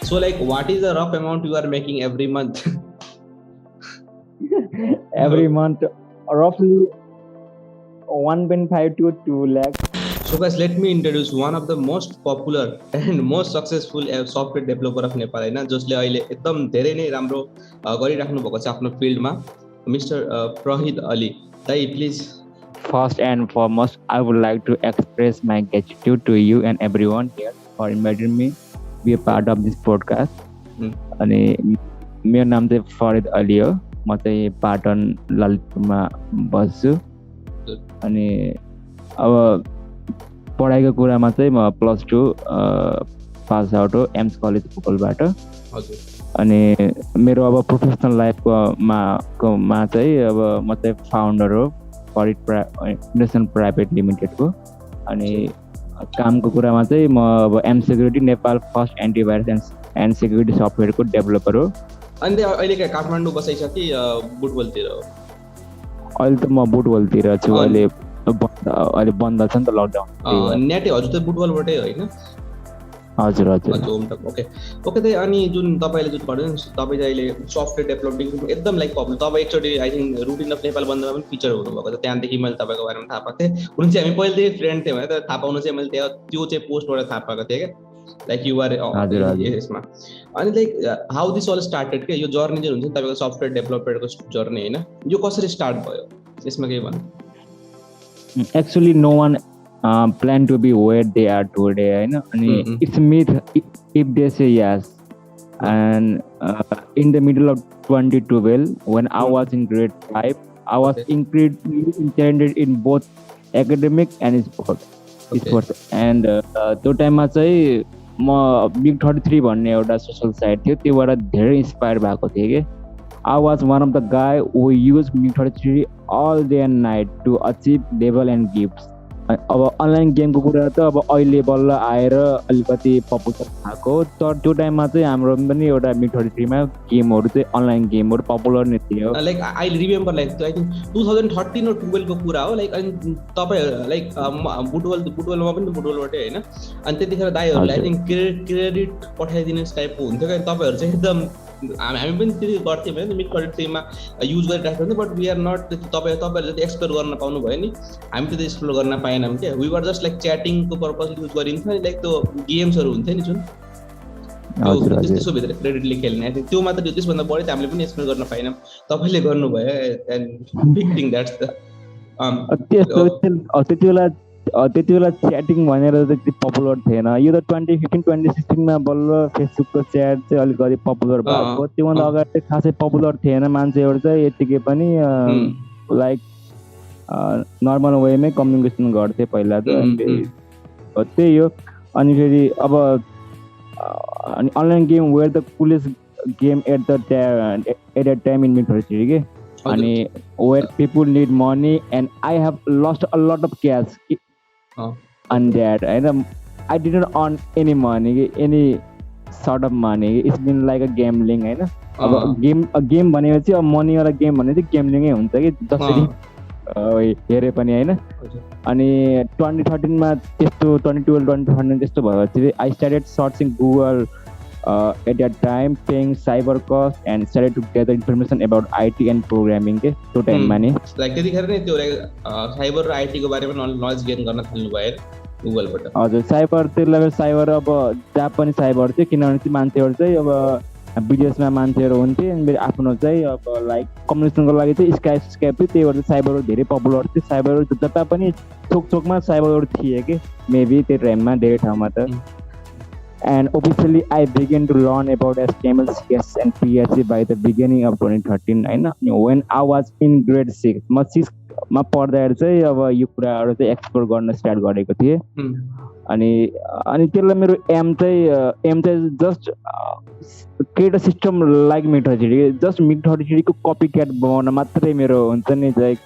So like, what is the rough amount you are making every month? Every month, roughly 1.5 to 2 lakh. So guys, let me introduce one of the most popular and most successful software developer of Nepal हैन, जसले अहिले एकदम धेरै नै राम्रो गरिराख्नु भएको छ आफ्नो फिल्डमा, मिस्टर प्रहित अली दाइ, please. First and foremost, I would like to express my gratitude to you and everyone here for inviting me to be a part of this podcast. अनि मेरो नाम चाहिँ फरिद अली हो. म चाहिँ पाटन ललितपुरमा बस्छु. अनि अब पढाइको कुरामा चाहिँ म +2 पास आउट हो एम्स कलेज भोकलबाट. अनि मेरो अब प्रोफेसनल लाइफमा चाहिँ अब म चाहिँ फाउन्डर हो फरिड इन्टरनेसनल प्राइभेट लिमिटेडको. अनि कामको कुरामा चाहिँ म अब M security Nepal first antivirus and security सफ्टवेयरको डेभलपर हो. अनि अहिले काठमाडौँ बसाइ छ कि बुटवलतिर हो? अहिले त म बुटवलतिर छु. अहिले बन्द छ नि त लकडाउन. नेटै हजुर त बुटवलबाटै होइन? हजुर हजुर होमटक. ओके ओके दाइ. अनि जुन तपाईँले जुन भन्नु तपाईँ चाहिँ अहिले सफ्टवेयर डेभलपिङ एकदम लाइक पपुलर, तपाईँ एकचोटि I think routine of Nepal बन्दमा पनि फिचर हुनुभएको छ, त्यहाँदेखि मैले तपाईँको बारेमा थाहा पाएको थिएँ. हुन चाहिँ हामी पहिलेदेखि फ्रेन्ड थियौँ भने तर थाहा पाउनु चाहिँ मैले त्यो चाहिँ पोस्टबाट थाहा पाएको थिएँ क्या, लाइक युआर यसमा. अनि like how this all started के, यो जर्नी चाहिँ हुन्छ नि तपाईँको सफ्टवेयर डेभलपमेन्टको जर्नी होइन, यो कसरी स्टार्ट भयो यसमा केही भन्नु? Actually, no one planned to be where they are today. And it's myth if they say yes. And in the middle of 2012, when I was in grade 5, I was incredibly interested in both academic and sports. And त्यो टाइममा चाहिँ म big 33 भन्ने एउटा social site थियो, त्योबाट धेरै inspire भएको थिएँ कि. I was one of the guy who used MiG-33 all day and night to achieve level and gifts. अब अनलाइन गेमको कुरा त अब अहिले बल्ल आएर अलिकति पपुलर भएको, तर त्यो टाइममा चाहिँ हाम्रो पनि एउटा MiG-33 मा गेमहरू चाहिँ अनलाइन गेमहरू पपुलर नै थियो. Like I remember like I think 2013 or 12 को कुरा हो. लाइक अनि तपाईँ लाइक बुटवलमा पनि बुटवलबाटै होइन, अनि त्यतिखेर दाइहरूले आई थिङ्क क्रेडिट पठाइदिने टाइपको हुन्थ्यो क्या. तपाईँहरू चाहिँ एकदम हामी पनि त्यति गर्थ्यौँ होइन MiG-33मा युज गरिरहेको थियो, बट वी आर नट तपाईँहरूले जति एक्सप्लोर गर्न पाउनु भयो नि, हामी त्यति एक्सप्लोर गर्न पाएनौँ क्या. वी वर जस्ट लाइक च्याटिङको पर्पजले युज गरिन्थ्यो नि, लाइक त्यो गेम्सहरू हुन्थ्यो नि जुन त्यसो भित्र क्रेडिटले खेल्ने, त्यो मात्र, त्यसभन्दा बढी त हामीले पनि एक्सप्लोर गर्न पाएनौँ. तपाईँले गर्नुभयो and big thing that's the. त्यति बेला च्याटिङ भनेर त्यति पपुलर थिएन. यो त 2015-2016 बल्ल फेसबुकको च्याट चाहिँ अलिकति पपुलर भएको. त्योभन्दा अगाडि चाहिँ खासै पपुलर थिएन. मान्छेहरू चाहिँ यतिकै पनि लाइक नर्मल वेमै कम्युनिकेसन गर्थे पहिला त. त्यही हो. अनि फेरि अब online game where the coolest game at the time in MiG-33 के. अनि where people need money and I have lost a lot of cash on that. And I didn't earn any money, any sort of money. It's been like a gambling होइन. अब game भनेपछि अब money वाला game भने चाहिँ गेमलिङै हुन्छ कि जसरी हेरे पनि होइन. अनि 2013 त्यस्तो 2012-2013 त्यस्तो भएपछि I started searching Google at that time, paying cyber cost and started to gather information about IT and programming के त्यो टाइममा नि. लाइक त्यतिखेर नै त्यो साइबर र आइटीको बारेमा नलेज गेन गर्न थाल्नु भयो गुगलबाट. हजुर, साइबर त्यसलाई साइबर अब जहाँ पनि साइबर थियो, किनभने चाहिँ मान्छेहरू चाहिँ अब विदेशमा मान्छेहरू हुन्थे अनि आफ्नो चाहिँ अब लाइक कम्युनिकेसनको लागि चाहिँ स्काइप थियो, त्यही भएर साइबरहरू धेरै पपुलर थियो. साइबरहरू जता पनि चोकमा साइबरहरू थिए कि मेबी त्यो टाइममा धेरै ठाउँमा त. And officially, I began to learn about HTML, CSS, and PHP by the beginning of 2013. When I was in grade 6, म 6 मा पढ्दाखेरि चाहिँ अब यो कुराहरू चाहिँ एक्सप्लोर गर्न स्टार्ट गरेको थिएँ. अनि त्यसलाई मेरो एम चाहिँ just create a system like MiG-33, just MiG-33 को कपी क्याट बनाउन मात्रै मेरो हुन्छ नि, लाइक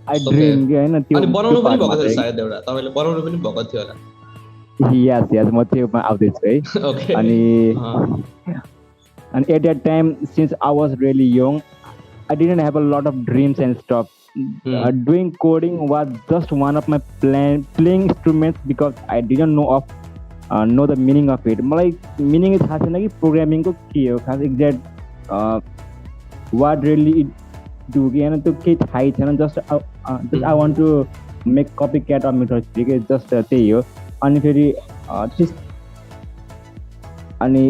आई ड्रिम कि होइन. त्यो बनाउनु पनि भएको थियो सायद, एउटा तपाईँले बनाउनु पनि भएको थियो होला. Yes, म त्योमा आउँदैछु है. अनि at that time, since I was really young, I didn't have a lot of dreams and stuff. doing coding was just one of my playing instruments because I didn't know the meaning of it. मलाई meaning थाहा छैन कि प्रोग्रामिङको के हो खास exact what really it do कि होइन त्यो केही थाहै थिएन. Just I want to make copy cat of meter के जस्ट त्यही हो. अनि फेरि अनि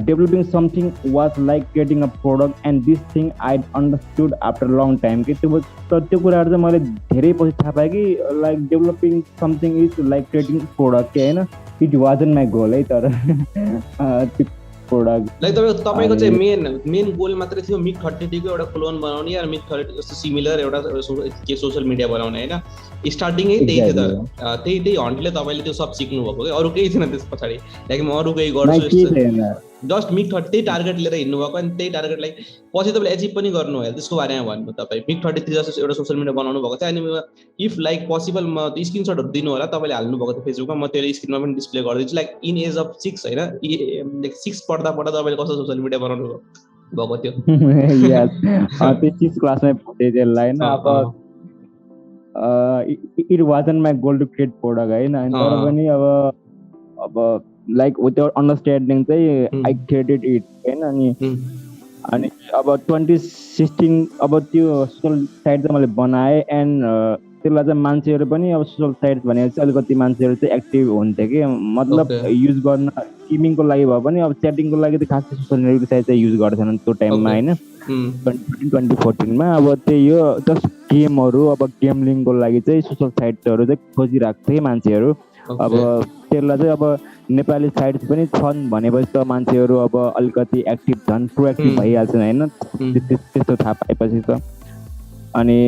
developing something was like creating a product and this thing I understood after a long time कि त्यो कुराहरू चाहिँ मैले धेरै पछि थाहा पाएँ कि like developing something is like creating product के होइन. It wasn't my goal है तर त्यो प्रोडक्ट लाइक तपाईँको चाहिँ मेन गोल मात्रै थियो मिग 32 को एउटा क्लोन बनाउने या मिग 32 जस्तो सिमिलर एउटा के सोशल मिडिया बनाउने होइन. स्टार्टिङै त्यही थियो त. त्यही हन्टले तपाईँले त्यो सब सिक्नु भएको कि अरू केही थिएन त्यस पछाडि. लाइक म अरू केही गर्छु जस्ट मिग 30 त्यही टार्गेट लिएर हिँड्नु भएको अनि त्यही टार्गेटलाई पछि तपाईँले एचिभ पनि गर्नु भयो त्यसको बारेमा भन्नु. तपाईँ मिग 33 जस्तो एउटा सोशल मिडिया बनाउनु भएको थियो अनि इफ लाइक पोसिबल म त्यो स्क्रिनसटहरू दिनु होला तपाईँले हाल्नु भएको थियो फेसबुकमा म त्यो स्क्रिनमा पनि डिस्प्ले गरिदिन्छु. लाइक इन एज अफ 6 होइन लाइक 6 पढ्दा तपाईँले कस्तो सोशल मिडिया बनाउनु भएको थियो. त्यो 6 क्लासमै पढ्दै त्यसलाई होइन. अब it wasn't my goal to create product होइन. तर पनि अब लाइक विदाउट अन्डरस्ट्यान्डिङ चाहिँ आई क्रिएटेड इट होइन. अनि अब 2016 अब त्यो सोसल साइट चाहिँ मैले बनाएँ एन्ड त्यसलाई चाहिँ मान्छेहरू पनि अब सोसल साइट भनेपछि अलिकति मान्छेहरू चाहिँ एक्टिभ हुन्थ्यो कि मतलब युज गर्न गेमिङको लागि भए पनि अब च्याटिङको लागि त खासै सोसल मिडिया साइट चाहिँ युज गर्दैनन् त्यो टाइममा होइन. 2014मा अब त्यही हो जस्ट गेमहरू अब गेमलिङको लागि चाहिँ सोसल साइट्सहरू चाहिँ खोजिरहेको थिए मान्छेहरू. अब त्यसलाई चाहिँ अब नेपाली साइट्स पनि छन् भनेपछि त मान्छेहरू अब अलिकति एक्टिभ झन् प्रोएक्टिभ भइहाल्छन् होइन त्यस्तो थाहा पाएपछि त. अनि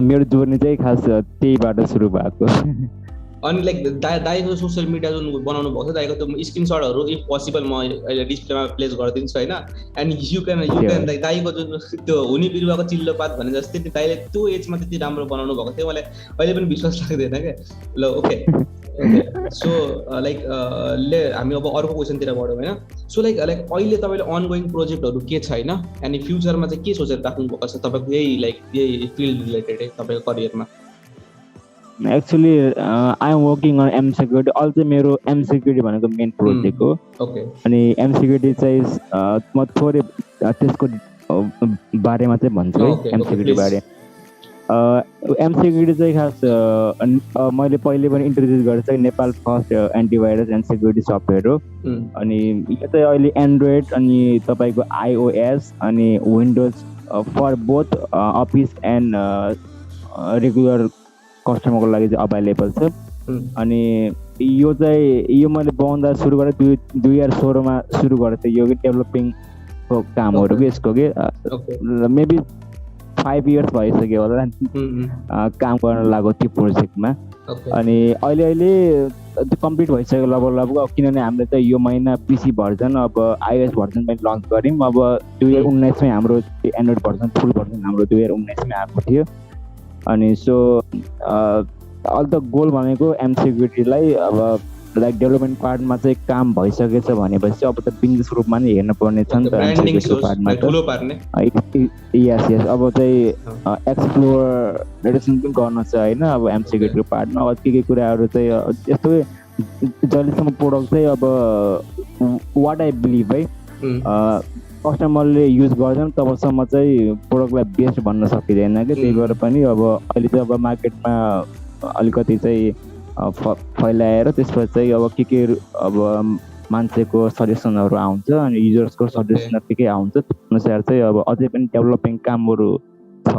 मेरो जोर्नी चाहिँ खास त्यहीबाट सुरु भएको. अनि लाइक दाइको सोसियल मिडिया जुन बनाउनु भएको छ दाइको त्यो स्क्रिनसटहरू इफ पोसिबल म अहिले डिस्प्लेमा प्लेस गरिदिन्छु होइन. एन्ड यु क्यान दाइको जुन त्यो हुने बिरुवाको चिल्लो पात भने जस्तै दाइले त्यो एजमा त्यति राम्रो बनाउनु भएको थियो मलाई अहिले पनि विश्वास लाग्दैन क्या. ल ओके सो लाइक हामी अब अर्को क्वेसनतिर बढौँ होइन. सो लाइक अहिले तपाईँले अनगोइङ प्रोजेक्टहरू के छ होइन अनि फ्युचरमा चाहिँ के सोचेर राख्नु भएको छ तपाईँको यही फिल्ड रिलेटेड तपाईँको करियरमा. Actually I am working on um security. अहिले चाहिँ मेरो एम सेक्युरिटी भनेको मेन प्रोजेक्ट हो. अनि एम सेक्युरिटी चाहिँ म थोरै त्यसको बारेमा चाहिँ भन्छु है. एम सेक्युरिटी बारे एम सेक्युरिटी चाहिँ खास मैले पहिले पनि इन्ट्रोड्युस गरेको छु Nepal first antivirus and security software हो. अनि यो चाहिँ अहिले एन्ड्रोइड अनि तपाईँको iOS अनि Windows for both office and regular कस्टमरको लागि चाहिँ अभाइलेबल छ. अनि यो मैले बनाउँदा सुरु गरेँ 2016मा सुरु गरेको थियो. यो डेभलपिङको कामहरू कि यसको कि मेबी 5 इयर्स भइसक्यो होला काम गर्न लागेको त्यो प्रोजेक्टमा. अनि अहिले त्यो कम्प्लिट भइसक्यो लगभग. अब किनभने हामीले चाहिँ यो महिना पिसी भर्जन अब iOS भर्जन पनि लन्च गऱ्यौँ. अब 2019मै हाम्रो एन्ड्रोइड भर्जन फुल भर्जन हाम्रो 2019मै आएको थियो. अनि सो अहिले त गोल भनेको एम सेक्युरिटीलाई अब लाइक डेभलपमेन्ट पार्टमा चाहिँ काम भइसकेछ भनेपछि अब त बिजनेस रूपमा नै हेर्नु पर्ने छ नि त एम सेक्युरिटी पार्टमा त. यस अब चाहिँ एक्सप्लोरेसन पनि गर्न छ होइन अब एम सेक्युरिटीको पार्टमा. अब के कुराहरू चाहिँ यस्तो जहिलेसम्म प्रोडक्ट चाहिँ अब वाट आई बिलिभ है कस्टमरले युज गर्छन् तबसम्म चाहिँ प्रोडक्टलाई बेस्ट भन्न सकिँदैन कि. त्यही भएर पनि अब अहिले चाहिँ अब मार्केटमा अलिकति चाहिँ फैलाएर त्यसपछि चाहिँ अब के अब मान्छेको सजेसनहरू आउँछ अनि युजर्सको सजेसनहरू के आउँछ त्यो अनुसार चाहिँ अब अझै पनि डेभलपिङ कामहरू छ.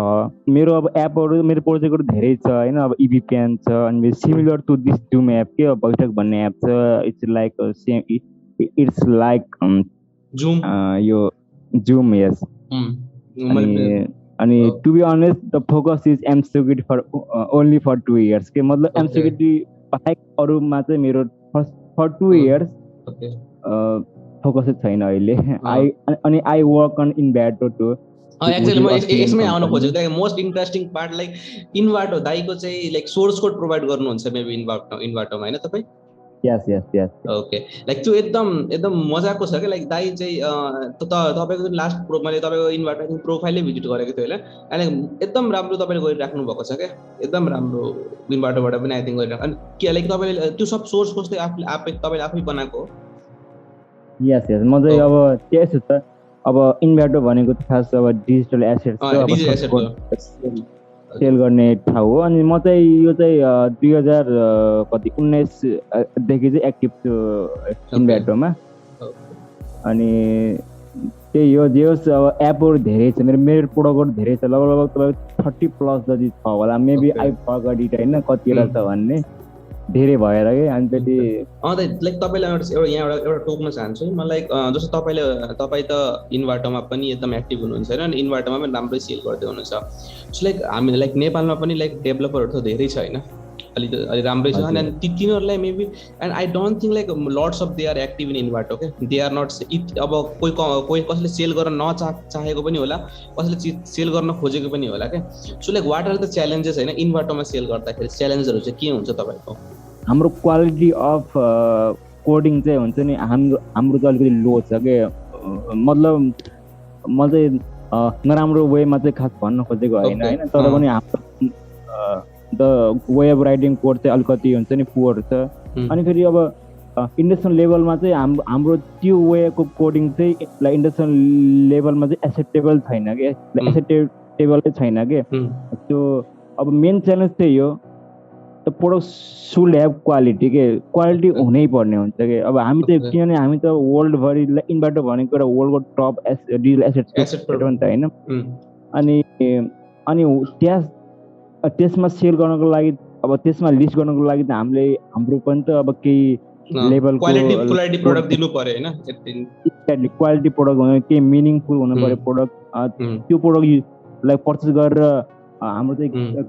मेरो अब एपहरू मेरो प्रोजेक्टहरू धेरै छ होइन. अब इभिपिएन छ अनि similar to this Zoom app के अब बैठक भन्ने एप छ. इट्स लाइक यो जुम यस. अनि to be honest the focus is um security for only for 2 years के मतलब एम सेक्युरिटी बाहेक अरूमा चाहिँ मेरो फर 2 इयर्स फोकस छैन अहिले. अनि I work on Envato too. Actually म यसमै आउन खोजेको most interesting part like Envato दाइको चाहिँ लाइक सोर्स कोड प्रोभाइड गर्नुहुन्छ मेबी इन्भार्टोमा होइन तपाईँ यस यस यस ओके लाइक त्यो एकदम एकदम मजाको छ क्या लाइक दाइ चाहिँ तपाईँको लास्ट मैले तपाईँको इन्भर्टर प्रोफाइलै भिजिट गरेको थियो होइन अनि एकदम राम्रो तपाईँले गरिराख्नु भएको छ क्या एकदम राम्रो इन्भर्टरबाट पनि आई थिङ्क गरिराख्नु अनि के लाइक तपाईँले त्यो सब सोर्स कस्तो तपाईँले आफै बनाएको हो यस यस म चाहिँ अब त्यही त अब इन्भर्टर भनेको त खास अब digital asset digital asset sell गर्ने ठाउँ हो अनि म चाहिँ यो चाहिँ 2019 देखि चाहिँ एक्टिभ छु इन्भर्टरमा अनि त्यही हो जे होस् अब एपहरू धेरै छ मेरो प्रोडक्टहरू धेरै छ लगभग तपाईँको 30+ जति छ होला मेबी आई फर्गट होइन कतिवटा छ भन्ने धेरै भएर के अनि त्यति लाइक तपाईँलाई एउटा टोक्न चाहन्छु मलाई जस्तो तपाईँ त इन्भर्टरमा पनि एकदम एक्टिभ हुनुहुन्छ होइन अनि इन्भर्टरमा पनि राम्रै सेल गर्दै हुनुहुन्छ सो लाइक हामी लाइक नेपालमा पनि लाइक डेभलपरहरू त धेरै छ होइन अलि राम्रै छ अनि तिनीहरूलाई maybe and I don't think like lots of they are active in inverter के दे आर नट अब कोही कसैले सेल गर्न चाहेको पनि होला कसैले सेल गर्न खोजेको पनि होला क्या so like what are the challenges होइन इन्भर्टरमा सेल गर्दाखेरि च्यालेन्जहरू चाहिँ के हुन्छ तपाईँको हाम्रो क्वालिटी अफ कोडिङ चाहिँ हुन्छ नि हाम्रो चाहिँ अलिकति लो छ के मतलब म चाहिँ नराम्रो वेमा चाहिँ खास भन्न खोजेको होइन होइन तर पनि हाम्रो the way of writing code चाहिँ अलिकति हुन्छ नि पुवर छ अनि फेरि अब इन्डस्ट्रियल लेभलमा चाहिँ हाम्रो त्यो वेको कोडिङ चाहिँ इन्डस्ट्रियल लेभलमा चाहिँ एक्सेप्टेबल छैन कि एक्सेप्टेबलै छैन कि त्यो अब मेन च्यालेन्ज चाहिँ यो the product should have quality के क्वालिटी हुनै पर्ने हुन्छ कि अब हामी चाहिँ किनभने हामी त वर्ल्डभरि इन्भर्टर भनेको एउटा वर्ल्डको टप डिजिटल एसेट हो नि त होइन अनि त्यसमा सेल गर्नको लागि अब त्यसमा लिस्ट गर्नको लागि त हामीले हाम्रो पनि त अब केही लेभलको क्वालिटी प्रोडक्ट दिनु पर्यो हैन क्वालिटी प्रोडक्ट हुनु केही मिनिङफुल हुनु पर्यो प्रोडक्ट त्यो प्रोडक्टलाई पर्चेस गरेर हाम्रो चाहिँ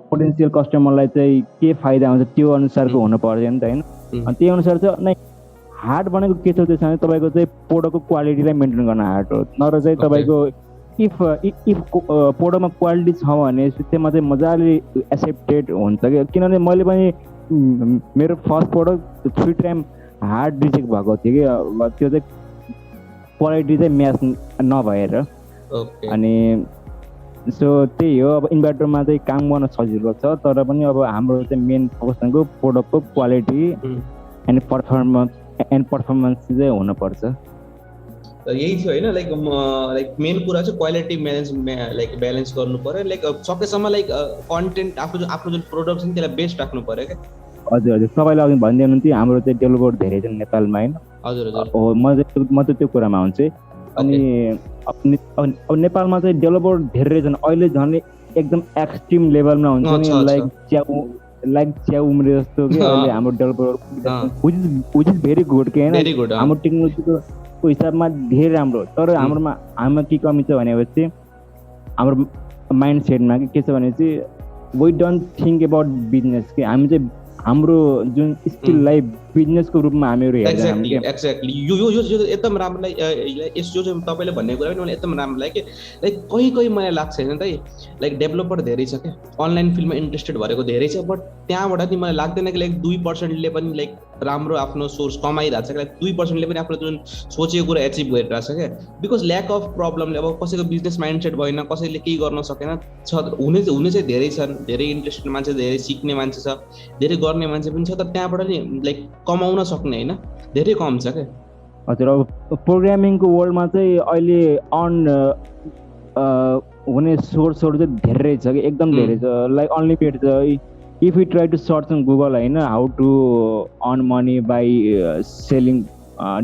पोटेन्सियल कस्टमरलाई चाहिँ के फाइदा हुन्छ त्यो अनुसारको हुनु पर्यो नि त हैन अनि त्यही अनुसार चाहिँ नै हार्ड भनेको के छ त्यसमा तपाईको चाहिँ प्रोडक्टको क्वालिटीलाई मेन्टेन गर्न हार्ड हो नत्र चाहिँ तपाईको इफ प्रोडक्टमा क्वालिटी छ भने त्यसमा चाहिँ मजाले एक्सेप्टेड हुन्छ कि किनभने मैले पनि मेरो first product 3 time hard reject भएको थियो कि त्यो चाहिँ क्वालिटी चाहिँ म्याच नभएर अनि सो त्यही हो अब इन्भर्टरमा चाहिँ काम गर्न सजिलो छ तर पनि अब हाम्रो चाहिँ मेन फोकस भनेको प्रोडक्टको क्वालिटी एन्ड पर्फर्मेन्स चाहिँ हुनुपर्छ यही थियो होइन लाइक मेन कुरा चाहिँ क्वालिटी ब्यालेन्स गर्नु पर्यो लाइक सकेसम्म लाइक कन्टेन्ट आफ्नो जुन प्रोडक्ट छ त्यसलाई बेस्ट राख्नु पर्यो क्या हजुर हजुर तपाईँले अघि भन्दै हुनुहुन्थ्यो हाम्रो चाहिँ डेभलपर धेरै छन् नेपालमा होइन हजुर हजुर म चाहिँ त्यो कुरामा हुन्छु अनि अब नेपालमा चाहिँ डेभलपर धेरै छन् अहिले झन् एकदम एक्सट्रिम लेभलमा हुन्छ नि लाइक च्याउ उम्रे जस्तो कि अहिले हाम्रो developer which is very good के होइन हाम्रो टेक्नोलोजीको हिसाबमा धेरै राम्रो तर हाम्रोमा के कमी छ भनेपछि हाम्रो माइन्ड सेटमा के छ भनेपछि we don't think about business कि हामी चाहिँ हाम्रो जुन स्किललाई बिजनेसको रूपमा हामीहरू हेर्छौँ एक्ज्याक्टली यो एकदम राम्रो यो चाहिँ तपाईँले भन्ने कुरा पनि मलाई एकदम राम्रो लाग्यो कि लाइक कहीँ मलाई लाग्छ होइन त लाइक डेभलपर धेरै छ क्या अनलाइन फिल्डमा इन्ट्रेस्टेड भएको धेरै छ बट त्यहाँबाट नि मलाई लाग्दैन कि लाइक 2%ले पनि लाइक राम्रो आफ्नो सोर्स कमाइरहेको छ लाइक 2%ले पनि आफ्नो जुन सोचेको कुरा एचिभ गरिरहेको छ क्या बिकज ल्याक अफ प्रब्लमले अब कसैको बिजनेस माइन्डसेट भएन कसैले केही गर्न सकेन हुने चाहिँ धेरै छन् धेरै इन्ट्रेस्टेड मान्छे धेरै सिक्ने मान्छे छ धेरै गर्ने मान्छे पनि छ तर त्यहाँबाट नि लाइक कमाउन सक्ने होइन धेरै कम छ क्या हजुर अब प्रोग्रामिङको वर्ल्डमा चाहिँ अहिले हुने सोर्सहरू चाहिँ धेरै छ कि एकदम धेरै छ लाइक अनलिमिटेड छ if you try to search in Google होइन how to earn money by selling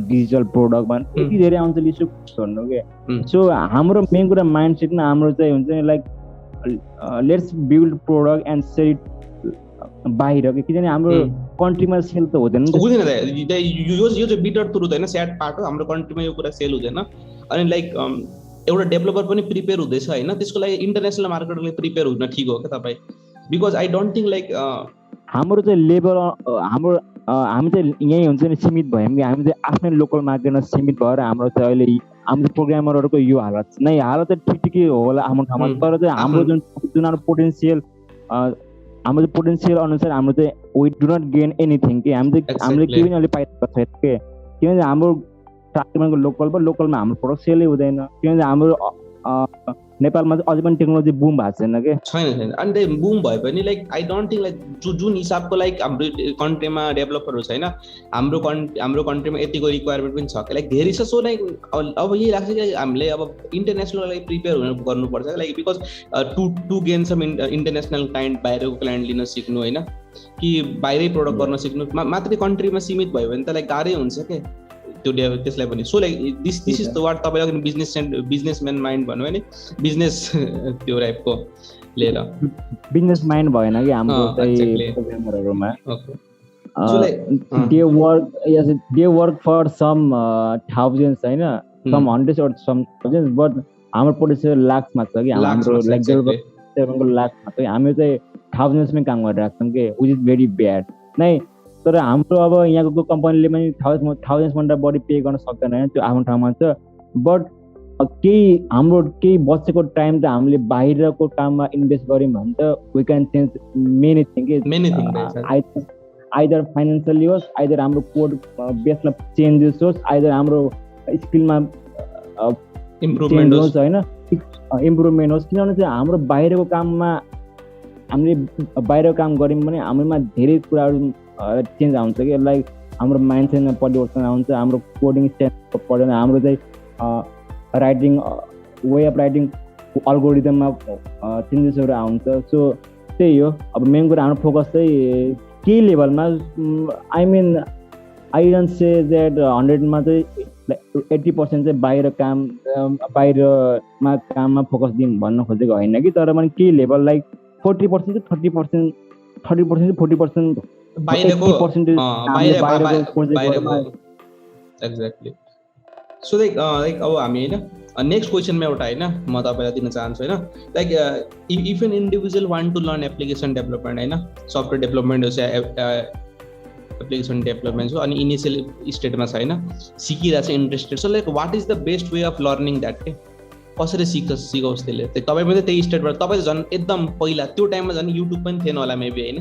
digital product भने यति धेरै आउँछ लिस्ट भन्नु के सो हाम्रो मेन कुरा माइन्ड सेट न हाम्रो चाहिँ हुन्छ नि like let's build product and sale it बाहिर किनभने हाम्रो कन्ट्रीमा सेल त हुँदैन यो चाहिँ बिटर थ्रु हुँदैन स्याड पार्ट हो हाम्रो कन्ट्रीमा यो कुरा सेल हुँदैन अनि लाइक एउटा डेभलपर पनि प्रिपेयर हुँदैछ होइन त्यसको लागि इन्टरनेसनल मार्केटले प्रिपेयर हुन ठिक हो क्या तपाईँ because I don't think like हाम्रो चाहिँ लेभल हामी चाहिँ यहीँ हुन्छ नि सीमित भयौँ कि हामी चाहिँ आफ्नै लोकल मार्केटमा सीमित भएर हाम्रो चाहिँ अहिले हाम्रो प्रोग्रामरहरूको यो हालत नै हालत चाहिँ ठिकै होला हाम्रो ठाउँमा तर चाहिँ हाम्रो जुन हाम्रो पोटेन्सियल अनुसार हाम्रो चाहिँ we do not gain anything कि हामीले Exactly. केही पनि अहिले पाइरहेको छैन के किनभने हाम्रो टार्गेटको लोकलमा हाम्रो प्रोडक्ट सेलै हुँदैन किनभने हाम्रो नेपालमा चाहिँ अझै पनि टेक्नोलोजी बुम भएको छैन के छैन अनि त्यही बुम भए पनि like I don't think like जुन हिसाबको लाइक हाम्रो कन्ट्रीमा डेभलपरहरू छैन हाम्रो कन्ट्रीमा यतिको रिक्वायरमेन्ट पनि छ लाइक धेरै छ सो लाइक अब यही लाग्छ कि हामीले अब इन्टरनेसनल लागि प्रिपेयर गर्नुपर्छ like because to gain some international client बाहिरको क्लाइन्ट लिन सिक्नु होइन कि बाहिरै प्रोडक्ट गर्न सिक्नु मात्रै कन्ट्रीमा सीमित भयो भने त लाइक गाह्रै हुन्छ के त्यो त्यसलाई पनि so like this is the what तपाईँलाई बिजनेसम्यान माइन्ड भन्नु भने बिजनेस त्यो टाइपको लिएर बिजनेस माइन्ड भएन कि हाम्रो चाहिँ प्रोग्रामरहरुमा they work for some thousands हैन some hundreds or some thousands but हाम्रो पोटेन्सियल लाखमा छ कि हाम्रो लाइक डेभलपरको लाखमा छ हामी चाहिँ थाउजन्ड्समै काम गरिरहेको छौँ के विच इज भेरी ब्याड नै तर हाम्रो अब यहाँको कम्पनीले पनि थाउजन्ड्सभन्दा बढी पे गर्न सक्दैन होइन त्यो आफ्नो ठाउँमा छ बट हाम्रो केही बचेको टाइम त हामीले बाहिरको काममा इन्भेस्ट गऱ्यौँ भने त we can change many thing either financially होस् आइदर हाम्रो कोड बेसमा चेन्जेस होस् आइदर हाम्रो स्किलमा इम्प्रुभमेन्ट होस् होइन इम्प्रुभमेन्ट होस् किनभने चाहिँ हाम्रो बाहिरको काममा हामीले बाहिरको काम गऱ्यौँ भने हाम्रोमा धेरै कुराहरू चेन्ज आउँछ कि लाइक हाम्रो माइन्डसेटमा परिवर्तन आउँछ हाम्रो कोडिङ स्टाइल पढेन हाम्रो चाहिँ राइटिङ वे अफ राइटिङ अल्गोरिदममा चेन्जेसहरू आउँछ सो त्यही हो अब मेन कुरा हाम्रो फोकस चाहिँ केही लेभलमा I mean I don't say that 100मा चाहिँ 80% चाहिँ बाहिरमा काममा फोकस दिउँ भन्न खोजेको होइन कि तर पनि केही लेभल लाइक 40% चाहिँ 30% 40% एक्ज्याक्टली सो लाइक अब हामी होइन नेक्स्ट क्वेसनमा एउटा होइन म तपाईँलाई दिन चाहन्छु होइन like if an individual want to learn application development होइन सफ्टवेयर डेभलपमेन्ट होस् एप्लिकेसन डेभलपमेन्ट हो अनि इनिसियल स्टेटमा छ होइन सिकिरहेको छ interested so like what is the best way of learning that के कसरी सिकोस् त्यसले तपाईँ पनि त्यही स्टेटबाट तपाईँ झन् एकदम पहिला त्यो टाइममा झन् युट्युब पनि थिएन होला मेबी होइन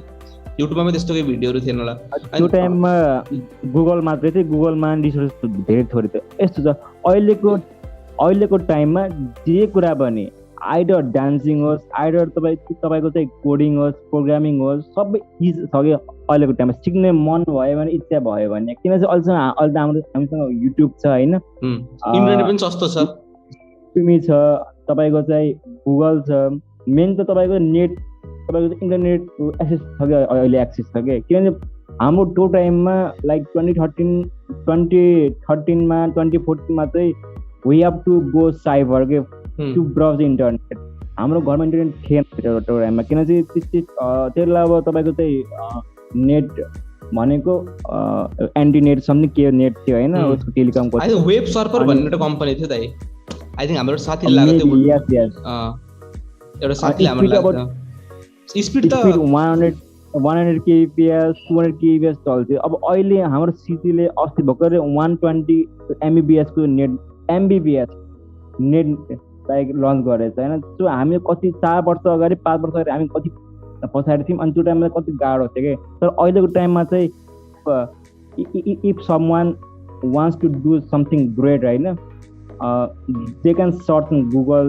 युट्युबमा पनि त्यस्तो केही भिडियोहरू थिएन होला त्यो टाइममा गुगल मात्रै थियो गुगलमा रिसोर्स धेरै थोरै थियो यस्तो छ अहिलेको टाइममा जे कुरा पनि आइडर डान्सिङ होस् आइडर तपाईँको चाहिँ कोडिङ होस् प्रोग्रामिङ होस् सबै इज छ कि अहिलेको टाइममा सिक्ने मन भयो भने इच्छा भयो भने किन चाहिँ अहिले त हामीसँग युट्युब छ होइन इन्टरनेट पनि सस्तो छ छ तपाईँको चाहिँ गुगल छ मेन त तपाईँको नेट तपाईँको इन्टरनेट एक्सेस छ कि अहिले एक्सेस छ कि किनभने हाम्रो त्यो टाइममा लाइक 2013मा 2014मा चाहिँ we have to go cyber के टु ब्राउज इन्टरनेट हाम्रो घरमा इन्टरनेट थिएन त्यो टाइममा किन चाहिँ त्यसलाई अब तपाईँको चाहिँ नेट भनेको एन्टिनेट समथिङ के नेट थियो होइन उसको टेलिकमको वेब सर्भर भन्ने एउटा कम्पनी थियो दाइ आई थिङ्क हाम्रो साथीले लागेको थियो एउटा साथीले हाम्रो लागेको स्पिड त 100 kbps 200 kbps चल्थ्यो अब अहिले हाम्रो सिटीले अस्ति भर्खरै 120 mbps को नेट लाइक लन्च गरेछ होइन सो हामी कति 4 वर्ष अगाडि 5 वर्ष अगाडि हामी कति पछाडि थियौँ अनि त्यो टाइममा कति गाह्रो थियो कि तर अहिलेको टाइममा चाहिँ if someone wants to do something great होइन they can search in Google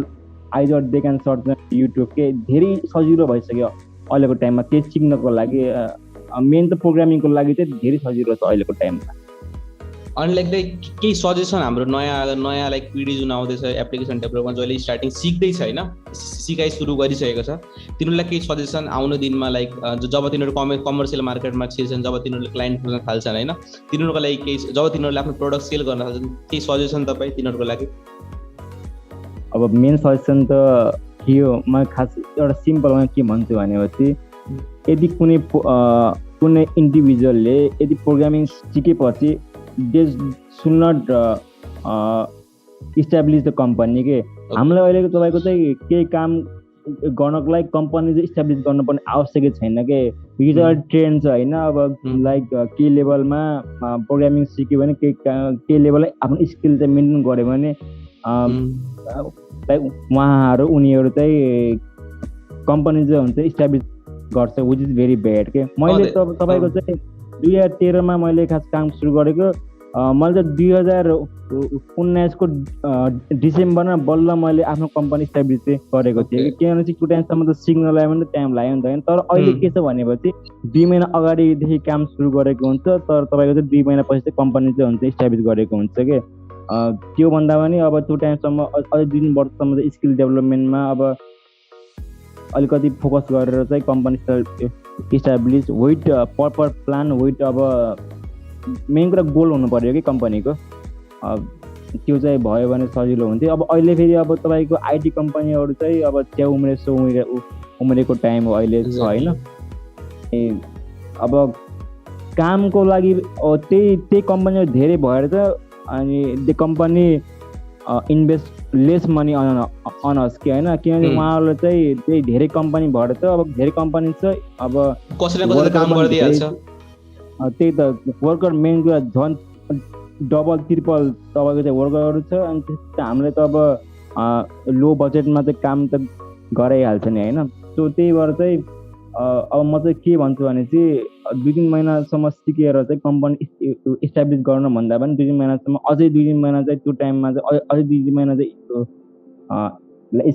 either they can search in YouTube के धेरै सजिलो भइसक्यो अहिलेको टाइममा त्यो सिक्नको लागि मेन त प्रोग्रामिङको लागि चाहिँ धेरै सजिलो छ अहिलेको टाइममा अनि लाइक केही सजेसन हाम्रो नयाँ लाइक पिढी जुन आउँदैछ एप्लिकेसन डेभलपमा जहिले स्टार्टिङ सिक्दैछ होइन सिकाइ सुरु गरिसकेको छ तिनीहरूलाई केही सजेसन आउने दिनमा लाइक जब तिनीहरू कमर्सियल मार्केटमा छिर्छन् जब तिनीहरूले क्लाइन्ट खोज्न थाल्छन् होइन तिनीहरूको लागि केही जब तिनीहरूले आफ्नो प्रोडक्ट सेल गर्न थाल्छन् केही सजेसन तपाईँ तिनीहरूको लागि अब मेन सजेसन त के हो म खास एउटा सिम्पलमा के भन्छु भनेपछि यदि कुनै इन्डिभिजुअलले यदि प्रोग्रामिङ सिकेपछि they should not establish the company के हामीलाई अहिलेको तपाईँको चाहिँ केही काम गर्नको लागि कम्पनी चाहिँ इस्टाब्लिस गर्नुपर्ने आवश्यकै छैन के यो चाहिँ ट्रेन्ड छ होइन अब लाइक के लेभलमा प्रोग्रामिङ सिक्यो भने केही लेभललाई आफ्नो स्किल चाहिँ मेन्टेन गऱ्यो भने लाइक उनीहरू चाहिँ कम्पनी चाहिँ हुन्छ इस्टाब्लिस गर्छ विच इज भेरी ब्याड के मैले तपाईँको चाहिँ 2013 मा मैले खास काम सुरु गरेको मैले चाहिँ 2019 को डिसेम्बरमा बल्ल मैले आफ्नो कम्पनी इस्टाब्लिस गरेको थिएँ किनभने चाहिँ त्यो टाइमसम्म त सिग्नल आयो भने त टाइम लाग्यो नि त होइन तर अहिले के छ भनेपछि 2 महिना अगाडिदेखि काम सुरु गरेको हुन्छ तर तपाईँको चाहिँ 2 महिना पछि चाहिँ कम्पनी चाहिँ हुन्छ इस्टाब्लिस गरेको हुन्छ के त्यो भन्दा पनि अब त्यो टाइमसम्म अझै 2 वर्षसम्म चाहिँ स्किल डेभलपमेन्टमा अब अलिकति फोकस गरेर चाहिँ company establish with proper plan with अब मेन कुरा गोल हुनु पर्यो कि कम्पनीको त्यो चाहिँ भयो भने सजिलो हुन्थ्यो अब अहिले फेरि अब तपाईँको आइटी कम्पनीहरू चाहिँ अब त्या उमेरको टाइम हो अहिले छ होइन अब कामको लागि त्यही कम्पनीहरू धेरै भएर चाहिँ अनि त्यो company invest less money on us कि होइन किनभने उहाँहरूले चाहिँ त्यही धेरै कम्पनी भएर चाहिँ अब धेरै कम्पनी चाहिँ अब कसैले काम गरिदिइहाल्छ त्यही त वर्कर मेन कुरा झन् डबल ट्रिपल तपाईँको चाहिँ वर्करहरू छ अनि त्यस्तो हामीले त अब लो बजेटमा चाहिँ काम त गराइहाल्छ नि होइन सो त्यही भएर चाहिँ अब म चाहिँ के भन्छु भने चाहिँ 2-3 महिनासम्म सिकेर चाहिँ कम्पनी इस्टाब्लिस गर्न भन्दा पनि 2-3 महिनासम्म अझै 2-3 महिना चाहिँ त्यो टाइममा चाहिँ अझै 2-3 महिना चाहिँ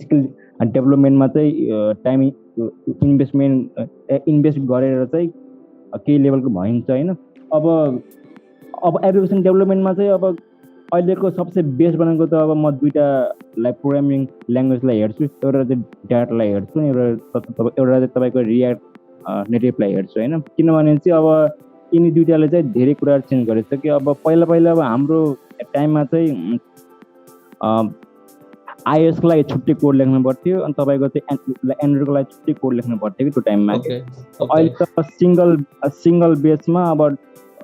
स्किल डेभलपमेन्टमा चाहिँ टाइम इन्भेस्ट गरेर चाहिँ केही लेभलको भइन्छ होइन अब एप्लिकेसन डेभलपमेन्टमा चाहिँ अब अहिलेको सबसे बेस्ट भनेको त अब म 2टा प्रोग्रामिङ ल्याङ्ग्वेजलाई हेर्छु एउटा चाहिँ डाटलाई हेर्छु नि एउटा चाहिँ तपाईँको रियाक्ट नेटिभलाई हेर्छु होइन किनभने चाहिँ अब यिनी 2टाले चाहिँ धेरै कुराहरू चेन्ज गरेछ कि अब पहिला अब हाम्रो टाइममा चाहिँ आइएसको लागि छुट्टै कोड लेख्नु पर्थ्यो अनि तपाईँको चाहिँ एन्ड्रोइडको लागि छुट्टै कोड लेख्नु पर्थ्यो कि त्यो टाइममा अहिले त सिङ्गल बेसमा अब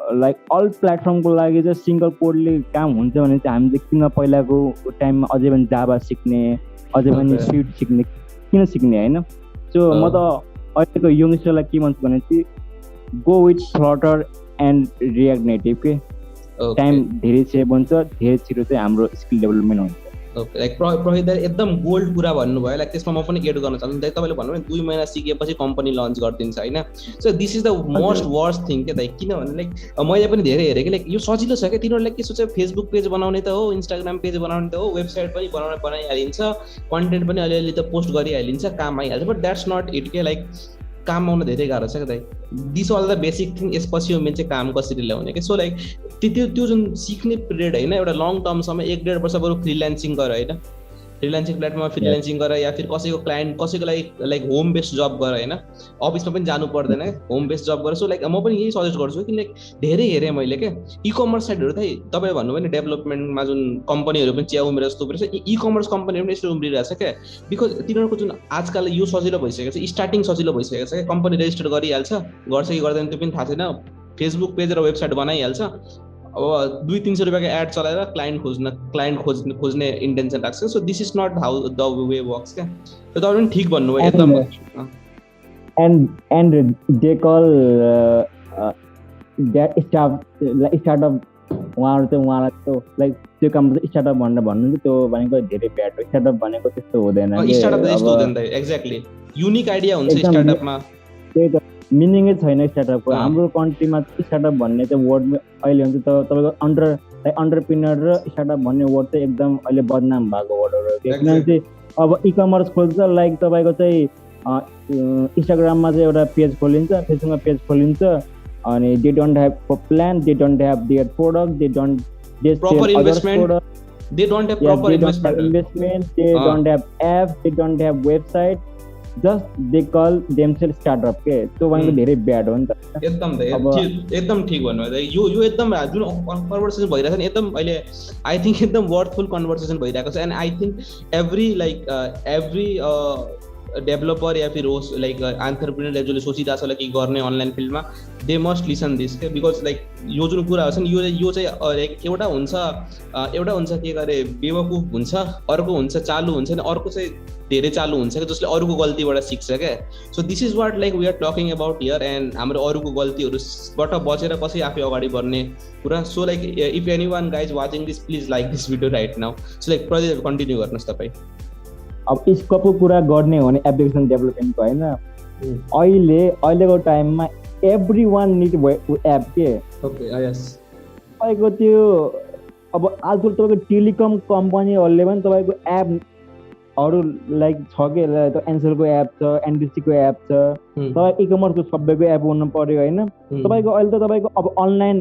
अल प्लेटफर्मको लागि चाहिँ सिङ्गल कोडले काम हुन्छ भने चाहिँ हामी चाहिँ किन पहिलाको टाइममा अझै पनि जाभा सिक्ने अझै पनि स्विफ्ट सिक्ने किन सिक्ने होइन सो म त अहिलेको यङ्स्टरलाई के भन्छु भने चाहिँ go with Flutter and react native के टाइम धेरै सेभ हुन्छ धेरै छिटो चाहिँ हाम्रो स्किल डेभलपमेन्ट हुन्छ ओके लाइक प्रहित एकदम गोल्ड कुरा भन्नुभयो लाइक त्यसमा म पनि एड गर्न चाहन्छु तपाईँले भन्नुभयो 2 महिना सिकेपछि कम्पनी लन्च गरिदिन्छ होइन so this is the most worst thing के त किनभने लाइक मैले पनि धेरै हेरेँ कि लाइक यो सजिलो छ क्या तिनीहरूले के सोच्छ फेसबुक पेज बनाउने त हो इन्स्टाग्राम पेज बनाउने त हो वेबसाइट पनि बनाइहालिन्छ कन्टेन्ट पनि अलिअलि त पोस्ट गरिहालिन्छ काम आइहाल्छ बट द्याट्स नट इट के लाइक काम आउन धेरै गाह्रो छ क्या this all the basic thing यसपछि मेन चाहिँ काम कसरी ल्याउने कि सो लाइक त्यो जुन सिक्ने पिरियड होइन एउटा लङ टर्मसम्म 1-1.5 वर्ष बरु फ्रिल्यान्सिङ गर होइन फ्रिल्यान्सिङ प्लेटफर्ममा फ्रिल्यान्सिङ गर या फिर कसैको लागि लाइक होम बेस्ड जब गर होइन अफिसमा पनि जानु पर्दैन होम बेस्ड जब गर सो लाइक म पनि यही सजेस्ट गर्छु कि लाइक धेरै हेरेँ मैले क्या इकमर्स साइटहरू चाहिँ तपाईँले भन्नुभयो नि डेभलपमेन्टमा जुन कम्पनीहरू पनि च्या उम्रेर जस्तो उम्रेछ इकमर्स कम्पनीहरू पनि यसरी उम्रिरहेछ क्या बिकज तिनीहरूको जुन आजकल यो सजिलो भइसकेको छ स्टार्टिङ सजिलो भइसकेको छ क्या कम्पनी रेजिस्टर गरिहाल्छ गर्छ कि गर्दैन त्यो पनि थाहा छैन फेसबुक पेज र वेबसाइट बनाइहाल्छ अब 200-300 रुपियाँको एड चलाएर क्लाइन्ट खोज्ने इन्टेन्सन राख्छ so this is not how the way works क्या तपाईँ पनि ठिक भन्नुभयो एकदम and they call that startup उहाँहरू चाहिँ उहाँलाई त्यो लाइक त्यो काम चाहिँ स्टार्टअप भनेर भन्नुहुन्छ त्यो भनेको धेरै ब्याड हो स्टार्टअप भनेको त्यस्तो हुँदैन स्टार्टअप त्यस्तो हुँदैन एक्ज्याक्टली युनिक आइडिया हुन्छ स्टार्टअपमा त्यही त मिनिङै छैन स्टार्टअपको हाम्रो कन्ट्रीमा स्टार्टअप भन्ने चाहिँ वर्ड अहिले हुन्छ तपाईँको अन्टरप्रिनर र स्टार्टअप भन्ने वर्ड चाहिँ एकदम अहिले बदनाम भएको वर्डहरू किनभने चाहिँ अब इकमर्स खोल्छ लाइक तपाईँको चाहिँ इन्स्टाग्राममा चाहिँ एउटा पेज खोलिन्छ फेसबुकमा पेज खोलिन्छ अनि they don't have plan they don't have their product they don't proper investment they don't have proper investment they don't have app they don't have website just they call themselves startup के त्यो भनेको धेरै bad हो नि त एकदम ठिक भन्नुभयो यो एकदम जुन कन्भर्सेसन भइरहेको छ नि एकदम अहिले आई थिङ्क एकदम वर्थफुल कन्भर्सेसन भइरहेको छ and I think every developer या फिर होस् लाइक एन्टरप्रेन्योर जसले सोचिरहेको छ कि गर्ने अनलाइन फिल्डमा दे मस्ट लिसन दिस के बिकज लाइक यो जुन कुराहरू छ नि यो चाहिँ लाइक एउटा हुन्छ के गरे बेवकुफ हुन्छ अर्को हुन्छ चालु हुन्छ नि अर्को चाहिँ धेरै चालु हुन्छ क्या जसले अरूको गल्तीबाट सिक्छ क्या so this is what like we are talking about here and हाम्रो अरूको गल्तीहरूबाट बचेर कसरी आफै अगाडि बढ्ने कुरा so like if any one guys watching this please like this video right now so like Pradeep continue गर्नुहोस् तपाईँ अब स्कोपको कुरा गर्ने हो भने एप्लिकेसन डेभलपमेन्टको होइन अहिलेको टाइममा एभ्री वान निड एप के ओके यस तपाईँको त्यो अब आजकल तपाईँको टेलिकम कम्पनीहरूले पनि तपाईँको एपहरू लाइक छ के एनसेलको एप छ, एनडिसीको एप छ, तपाईँ इकमर्सको सबैको एप हुनु पर्यो होइन। तपाईँको अहिले त तपाईँको अब अनलाइन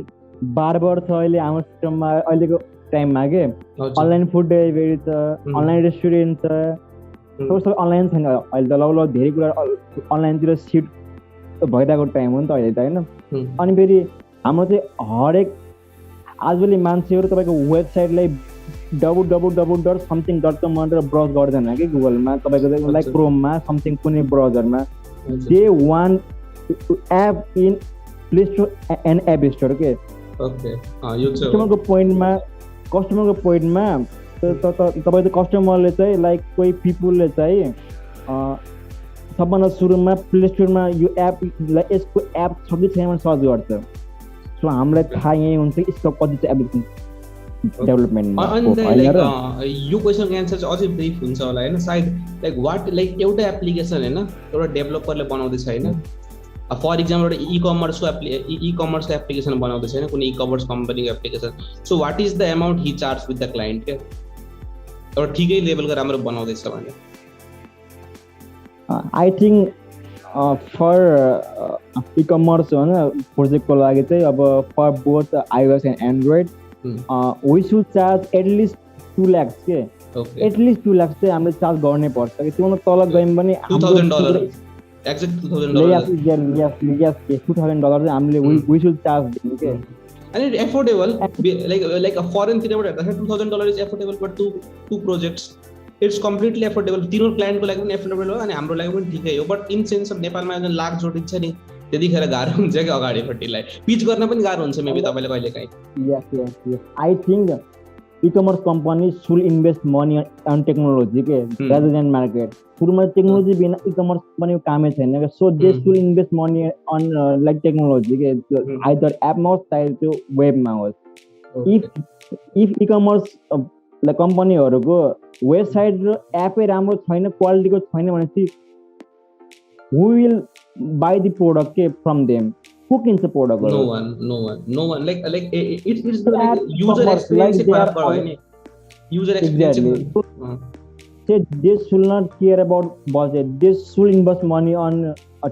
बार्बर छ अहिले हाम्रो सिस्टममा, अहिलेको टाइममा के अनलाइन फुड डेलिभरी छ, अनलाइन रेस्टुरेन्ट छ, सबै अनलाइन छैन अहिले त। ल धेरै कुरा अनलाइनतिर सिफ्ट भइरहेको टाइम हो नि त अहिले त होइन। अनि फेरि हाम्रो चाहिँ हरेक आजभोलि मान्छेहरू तपाईँको वेबसाइटलाई www.something.com भनेर ब्राउज गर्दैन कि गुगलमा, तपाईँको लाइक क्रोममा समथिङ कुनै ब्राउजरमा। They want app in Play Store and App Store के कस्टमरको पोइन्टमा तपाईँको कस्टमरले चाहिँ लाइक कोही पिपुलले चाहिँ सबभन्दा सुरुमा प्ले स्टोरमा यो एप यसको एप छ कि छैन सर्च गर्छ। सो हामीलाई थाहा यही हुन्छ यसको कति चाहिँ एप्लिकेसन डेभलपमेन्टमा। यो क्वेसनको एन्सर चाहिँ अझै ब्रिफ हुन्छ होला होइन सायद। लाइक एउटा एप्लिकेसन होइन एउटा डेभलपरले बनाउँदैछ होइन, फर इक्जाम्पल एउटा इकमर्सको एप्लिकेसन बनाउँदैछ होइन कुनै इकमर्स कम्पनीको application. So what is the amount he charge with the client क्या, एउटा ठिकै लेभलको राम्रो बनाउँदैछ भने। आई थिङ्क फर इकमर्स होइन प्रोजेक्टको लागि चाहिँ अब for both iOS and Android we should charge at least 2 lakhs के, एटलिस्ट 2 lakhs चाहिँ हामीले चार्ज गर्नै पर्छ कि त्योभन्दा तल गयौँ भने $2,000 एक्ज्याक्ट $2,000 $2,000 चाहिँ हामीले वी सुड चार्ज दिनु के। And it's affordable, like a foreign cinema, $2,000 is affordable for two projects. It's completely affordable. तीनों क्लाइन्टको लागि पनि affordable हो अनि हाम्रो लागि पनि ठिकै हो। बट इन सेन्स अफ नेपालमा जुन लाख जोडिन्छ नि त्यतिखेर गाह्रो हुन्छ कि अगाडिपट्टिलाई पिच गर्न पनि गाह्रो हुन्छ मेबी तपाईँले कहिले काहीँ। Yes I think e-commerce company should invest money on technology के रादर देन मार्केट। सुरुमा टेक्नोलोजी बिना ई-कमर्स पनि कामै छैन। So they should invest money on like technology के, आइदर एपमा होस् चाहे त्यो वेबमा होस्। इफ ई-कमर्स लाइक कम्पनीहरूको वेबसाइट र एपै राम्रो छैन, क्वालिटीको छैन भनेपछि who will buy the product के फ्रम देम, who किन्छ product? no one like it's the like user experience खराब भयो नि, user experience say they should not care about budget, they should invest money on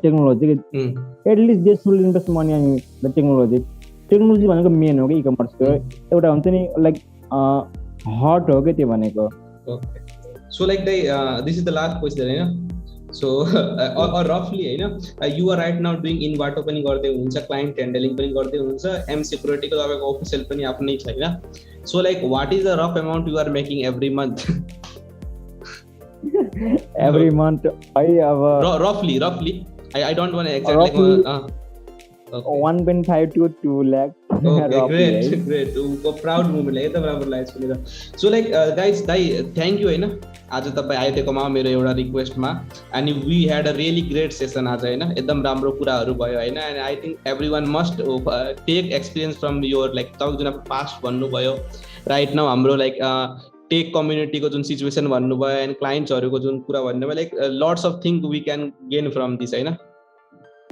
technology, at least they should invest money on the technology भनेको main हो कि ई-कमर्सको एउटा हुन्छ नि like hot हो कि त्यो भनेको। So like this is the last question हैन। सो रफली होइन you are right now doing Envato पनि गर्दै हुनुहुन्छ, क्लाइन्ट ह्यान्डलिङ पनि गर्दै हुनुहुन्छ, एम सिक्युरिटीको तपाईँको अफिसियल पनि आफ्नै छ होइन। So like what is the rough amount you are making every month? Every month है अब रफली I don't want exact 1.5 to 2 lakh. Okay, great. Proud moment एकदम राम्रो लाग्यो सुनेर। So like guys thank you होइन आज तपाईँ आइदिएकोमा मेरो एउटा रिक्वेस्टमा, अनि we had a really great session आज होइन, एकदम राम्रो कुराहरू भयो होइन। And I think every one must take experience from your like तपाईँको जुन पास्ट भन्नुभयो राइट नाउ हाम्रो लाइक टेक कम्युनिटीको जुन सिचुएसन भन्नुभयो एन्ड क्लाइन्ट्सहरूको जुन कुरा भन्नुभयो, like lots of thing we can gain from this होइन।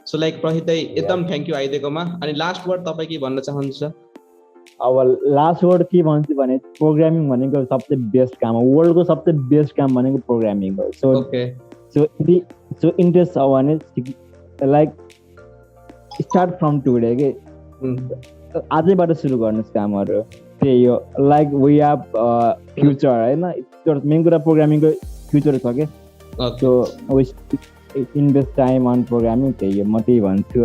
सो लाइक प्रहित एकदम थ्याङ्क यू आइदिएकोमा। अनि लास्ट वर्ड तपाईँ के भन्न चाहनुहुन्छ? अब लास्ट वर्ड के भन्छु भने प्रोग्रामिङ भनेको सबसे बेस्ट काम हो, वर्ल्डको सबसे बेस्ट काम भनेको प्रोग्रामिङ हो। सो इन्ट्रेस्ट छ भने लाइक स्टार्ट फ्रम टुडे के, आजैबाट सुरु गर्नुहोस् कामहरू। त्यही हो लाइक वी हेभ फ्युचर होइन, मेन कुरा प्रोग्रामिङको फ्युचर छ कि। So invest time on programming चाहिए म त्यही भन्छु।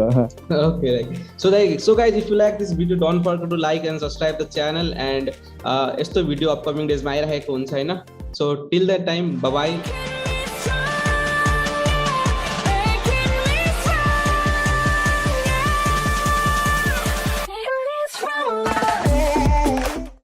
Okay, so guys, if you like this video, don't forget to like and subscribe the channel, and यस्तो भिडियो अपकमिङ डेजमा आइरहेको हुन्छ हैन। So till that time, bye bye.